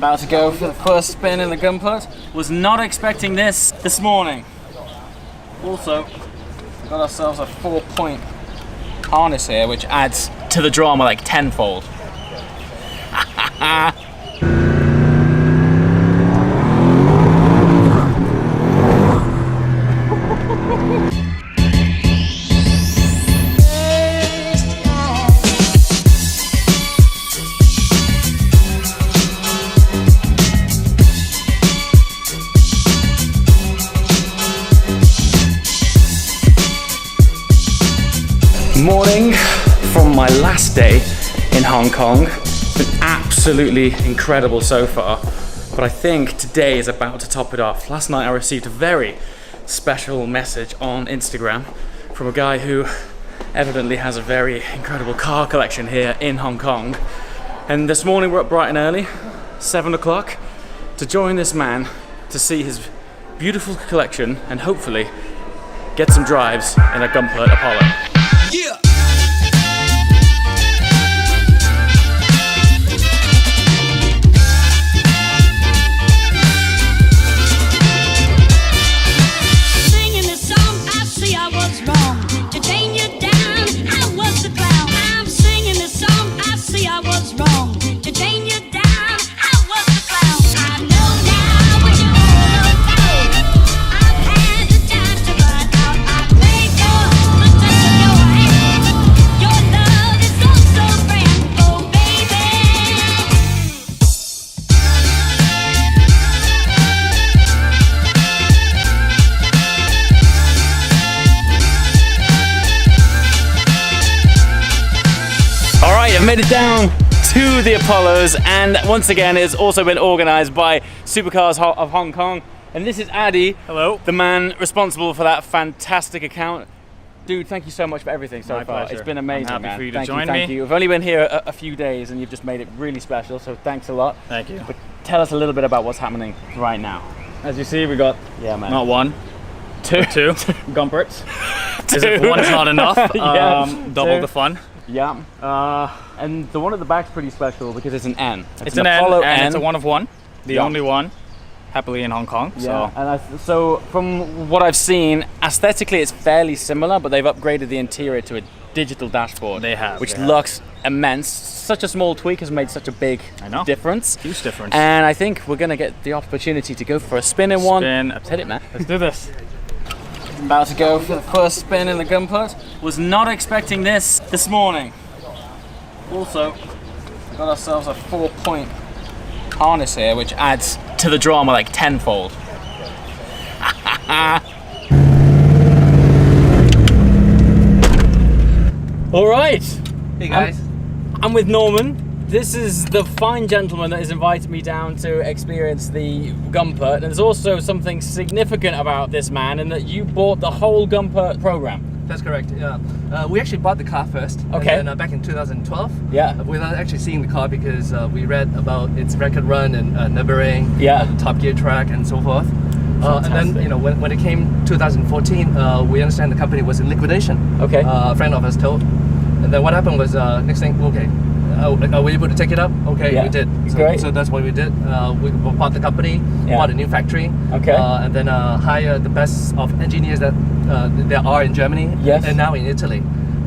About to go for the first spin in the Gumpert. Was not expecting this morning. Also, got ourselves a 4-point harness here, which adds to the drama like tenfold. Morning from my last day in Hong Kong. It's been absolutely incredible so far, but I think today is about to top it off. Last night I received a very special message on Instagram from a guy who evidently has a very incredible car collection here in Hong Kong. And this morning we're up bright and early, 7 o'clock, to join this man to see his beautiful collection and hopefully get some drives in a Gumpert Apollo. Yeah. Singing this song, I see I was wrong. To chain you down, I was the clown. I'm singing this song, I see I was wrong. To chain you down, I was the clown. I know now what you're all about. I've had the time to run out. I pray for the touch of your hand. Your love is so, so grand, oh baby. All right, I've made it down to the Apollos, and once again it's also been organized by Supercars of Hong Kong. And this is Addy. Hello. The man responsible for that fantastic account. Dude, thank you so much for everything so My far. pleasure. It's been amazing, I'm happy man. for you to Thank join Thank me. you. We've only been here a few days and you've just made it really special, so thanks a lot. Thank you. But tell us a little bit about what's happening right now. As you see, we got Yeah, man. not one, two. two Gumperts. As if one's not enough, Yeah, double two. the fun. Yeah. And the one at the back's pretty special because it's an N. It's an N, Apollo and it's a one of one, the Yeah. only one, happily in Hong Kong. Yeah, and so from what I've seen, aesthetically it's fairly similar, but they've upgraded the interior to a digital dashboard. They have, which they have. looks immense. Such a small tweak has made such a big I know. difference. Huge difference. And I think we're gonna get the opportunity to go for a spin in one. Spin. Let's hit it, man. Let's do this. About to go for the first spin in the Gumpert. Was not expecting this morning. Also, got ourselves a 4-point harness here, which adds to the drama like tenfold. All right. Hey guys. I'm with Norman. This is the fine gentleman that has invited me down to experience the Gumpert. And there's also something significant about this man in that you bought the whole Gumpert program. That's correct. Yeah. We actually bought the car first. Okay. And then, back in 2012. Yeah. Without actually seeing the car because we read about its record run in Nürburgring, Yeah. Top Gear track, and so forth. And Fantastic. then when it came 2014, we understand the company was in liquidation. Okay. A friend of us told. And then what happened was next thing, okay. Are we able to take it up? Okay, Yeah. we did. So, Great. so that's what we did. We bought the company, Yeah. bought a new factory, Okay. and then hired the best of engineers that there are in Germany Yes. and now in Italy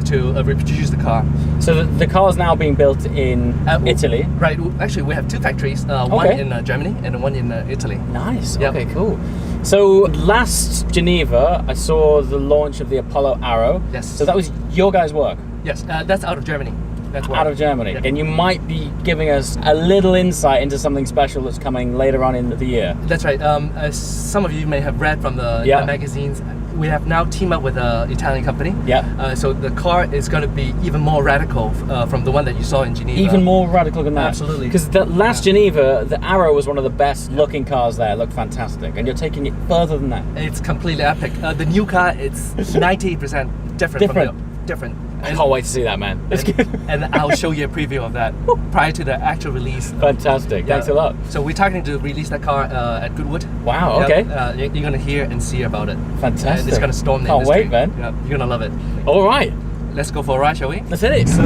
to reproduce the car. So the car is now being built in Italy. Right. Actually, we have two factories. One Okay. in Germany and one in Italy. Nice. Yep. Okay, cool. So last Geneva, I saw the launch of the Apollo Arrow. Yes. So that was your guys' work Yes, that's out of Germany. That's why. out of Germany. Yeah. And you might be giving us a little insight into something special that's coming later on in the year. That's right. As some of you may have read from the Yeah. magazines, we have now teamed up with an Italian company. Yeah. So the car is going to be even more radical from the one that you saw in Geneva. Even more radical than that. Absolutely. Because the last Geneva, the Arrow was one of the best looking cars there. It looked fantastic. And you're taking it further than that. It's completely epic. The new car, it's 90% different. Different. From the different. I can't wait to see that, man. It's good. And I'll show you a preview of that prior to the actual release. Fantastic. Thanks a lot. So we're targeting to release that car at Goodwood. Wow, Yep. okay. You're gonna hear and see about it. Fantastic. And it's gonna storm the Can't industry. wait, man. Yep, you're gonna love it. All right. Let's go for a ride, shall we? Let's hit it. So,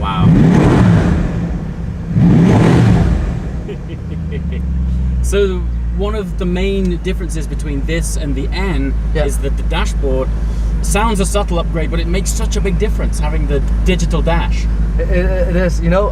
Wow. So one of the main differences between this and the N is that the dashboard sounds a subtle upgrade, but it makes such a big difference having the digital dash. It is, you know,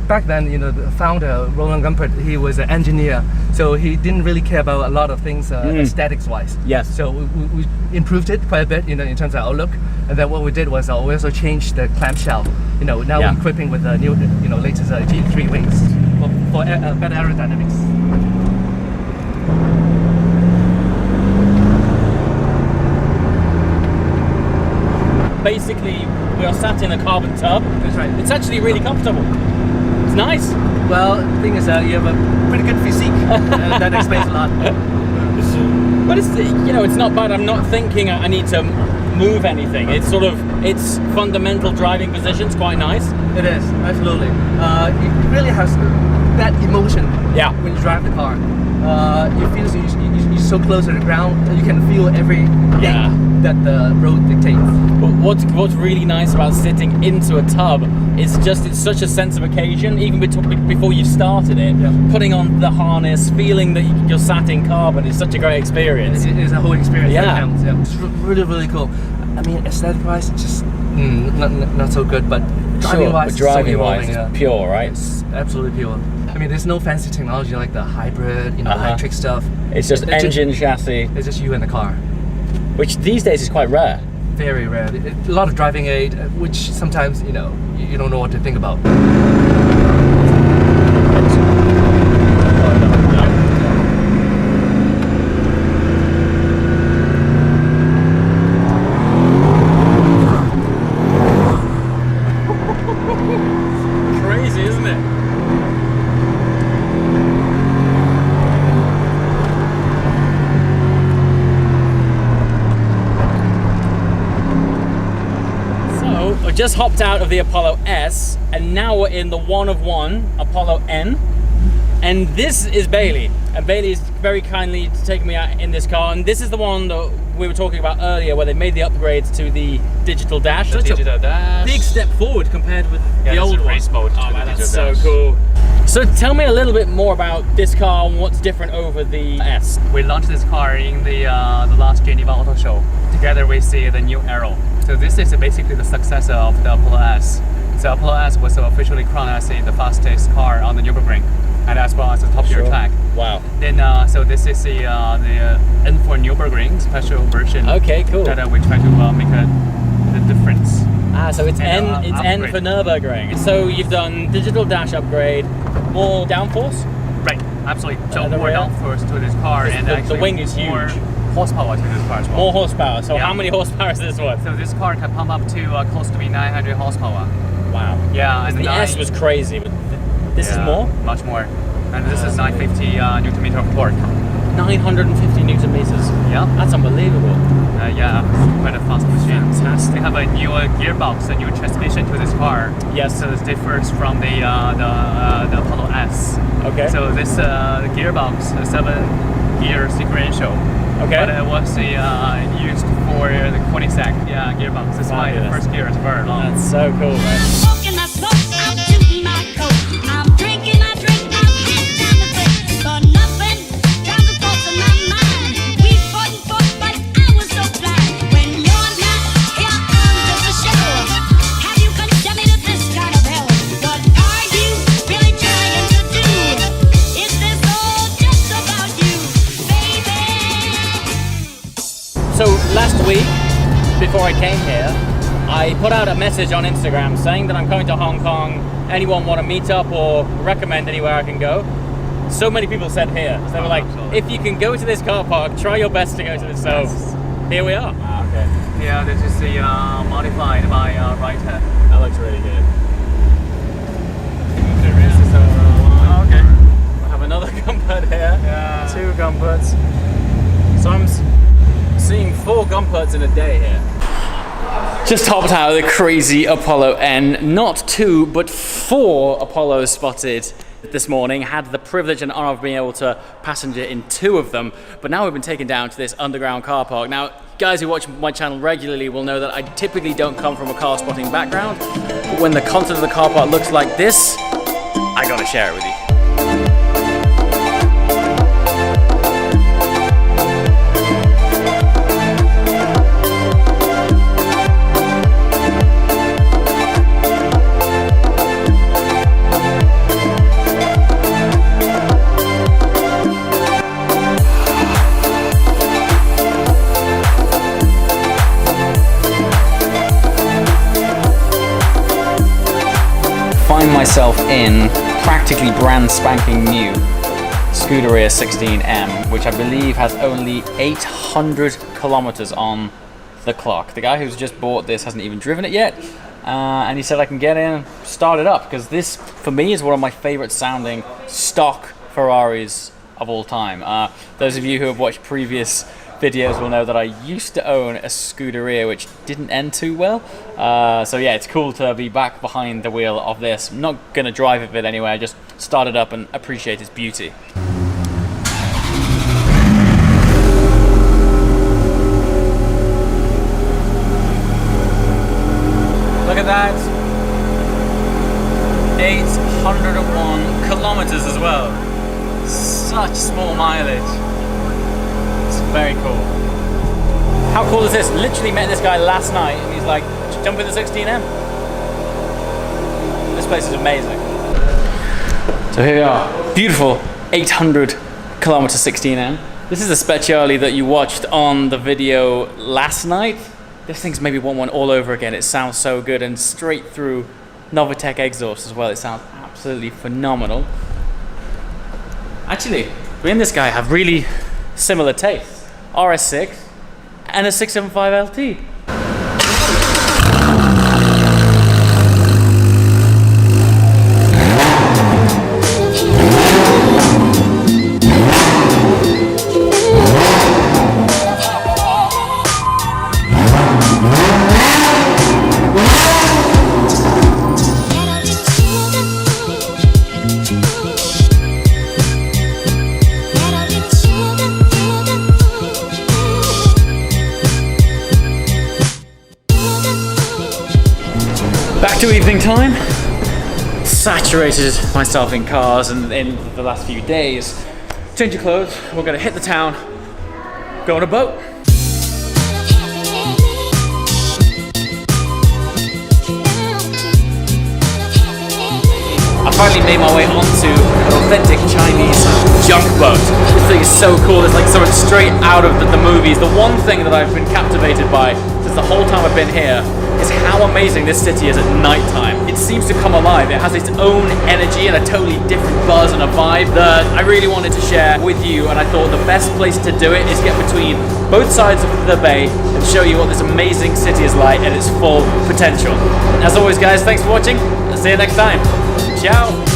back then, you know, the founder, Roland Gumpert, he was an engineer, so he didn't really care about a lot of things aesthetics-wise. Yes. So we improved it quite a bit, you know, in terms of outlook. And then what we did was we also changed the clamshell. You know, now we're equipping with the new, you know, latest G3 wings for better aerodynamics. Basically, we are sat in a carbon tub. That's right. It's actually really comfortable. It's nice. Well, the thing is, you have a pretty good physique. That explains a lot. But it's, you know, it's not bad. I'm not thinking I need to move anything. It's sort of, its fundamental driving position's quite nice. It is, absolutely. It really has that emotion when you drive the car. You feel you're so close to the ground that you can feel everything that the road dictates. But what's really nice about sitting into a tub is just it's such a sense of occasion, even before you've started it. Putting on the harness, feeling that you're sat in carbon is such a great experience. It is a whole experience. Yeah. It's really, really cool. I mean, aesthetic-wise, it's just not so good, but driving-wise, it's pure, right? It's absolutely pure. I mean, there's no fancy technology like the hybrid, you know, electric stuff. It's just engine, chassis. It's just you and the car. Which these days is quite rare. Very rare. A lot of driving aid, which sometimes, you know, you don't know what to think about. Crazy, isn't it? We just hopped out of the Apollo S and now we're in the one of one Apollo N, and this is Bailey, and Bailey is very kindly taking me out in this car, and this is the one that we were talking about earlier where they made the upgrades to the digital dash. Such a big step forward compared with the old one. Race mode Oh man, that's so cool. So tell me a little bit more about this car and what's different over the S. We launched this car in the last Geneva Auto Show together with the new Aero. So this is basically the successor of the Apollo S. So Apollo S was officially crowned as the fastest car on the Nürburgring, and as well as the top gear track. Wow. Then so this is the N for Nürburgring special version. Okay, cool. That we try to make the difference. Ah, so it's N. It's N upgrade. for Nürburgring. So you've done digital dash upgrade, more downforce. Right, absolutely. So the more rear? downforce to this car, and the actually wing is more huge. horsepower to this car as well. More horsepower. So Yeah. how many horsepower is this one? So this car can pump up to close to be 900 horsepower. Wow. Yeah, and The S was crazy, but this is more. Much more. And this is 950 Newton meter of torque. 950 Newton meters. Yeah. That's unbelievable. Yeah, quite a fast machine. Fantastic. They have a new gearbox, a new transmission to this car. Yes. So this differs from the Apollo S. Okay. So this gearbox, a 7-gear sequential. Okay. But it was used for the Koenigsegg gearbox. That's why the Fabulous. first gear is very long. That's so cool, man. Smoking, I smoke, I'm shooting my coat. I'm drinking, I drink, I'm head down the drain. But nothing drives the thoughts in my mind. We fought and fought, but I was so blind. When you're not here, I'm just a shell. Have you condemned me to this kind of hell? What are you really trying to do? Is this all just about you, baby? So last week, before I came here, I put out a message on Instagram saying that I'm coming to Hong Kong. Anyone want to meet up or recommend anywhere I can go? So many people said here. So they were like, if you can go to this car park, try your best to go to this. So here we are. Okay. Yeah, this is the modified by Writer. That looks really good. Okay. I have another Gumpert here. Yeah. 2 Gumperts. So I'm seeing 4 Gumperts in a day here. Just hopped out of the crazy Apollo N. Not 2, but 4 Apollos spotted this morning. Had the privilege and honor of being able to passenger in 2 of them. But now we've been taken down to this underground car park. Now, guys who watch my channel regularly will know that I typically don't come from a car spotting background. But when the content of the car park looks like this, I gotta share it with you. myself in practically brand spanking new Scuderia 16M, which I believe has only 800 kilometers on the clock. The guy who's just bought this hasn't even driven it yet, and he said I can get in and start it up, because this, for me, is one of my favorite sounding stock Ferraris of all time. Those of you who have watched previous videos will know that I used to own a Scuderia which didn't end too well. So yeah, it's cool to be back behind the wheel of this. I'm not going to drive it anyway, I just start it up and appreciate its beauty. Look at that. 801 kilometers as well. Such small mileage. It's very cool. How cool is this? Literally met this guy last night and he's like, jump in the 16M. This place is amazing. So here we are. Beautiful 800 kilometer 16M. This is the Speciale that you watched on the video last night. This thing's maybe one all over again. It sounds so good, and straight through Novitec exhaust as well. It sounds absolutely phenomenal. Actually, me and this guy have really similar tastes. RS6 and a 675 LT. Back to evening time. Saturated myself in cars and in the last few days. Change your clothes, we're gonna hit the town, go on a boat. I finally made my way onto an authentic Chinese junk boat. This thing is so cool, it's like something straight out of the movies. The one thing that I've been captivated by since the whole time I've been here is how amazing this city is at night time. It seems to come alive. It has its own energy and a totally different buzz and a vibe that I really wanted to share with you, and I thought the best place to do it is get between both sides of the bay and show you what this amazing city is like at its full potential. As always guys, thanks for watching. See you next time. Ciao.